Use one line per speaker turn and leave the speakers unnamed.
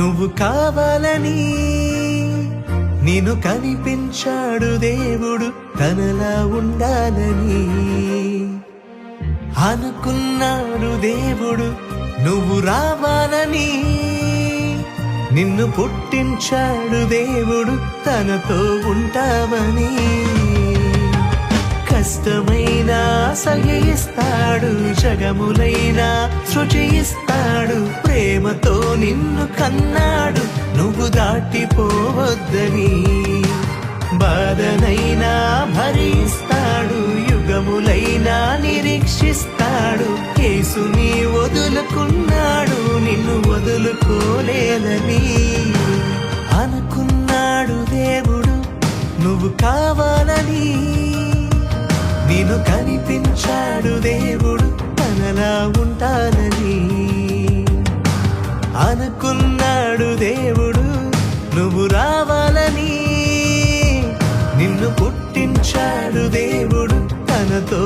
నువ్వు కావాలని నిన్ను కనిపించాడు దేవుడు తనలా ఉండాలని అనుకున్నాడు దేవుడు నువ్వు రావాలని నిన్ను పుట్టించాడు దేవుడు తనతో ఉంటావని కష్టమైనా సహిస్తాడు జగములైనా సృజిస్తాడు ప్రేమతో నిన్ను కన్నాడు నువ్వు దాటిపోవద్దని బాధనైనా భరిస్తాడు యుగములైనా నిరీక్షిస్తాడు యేసుని వదులుకున్నాడు నిన్ను వదులుకోలేదని అనుకున్నాడు దేవుడు నువ్వు కావాలని నిన్ను కనిపించాడు దేవుడు తనలా ఉంటానని అనుకున్నాడు దేవుడు నువ్వు రావాలని నిన్ను పుట్టించాడు దేవుడు తనతో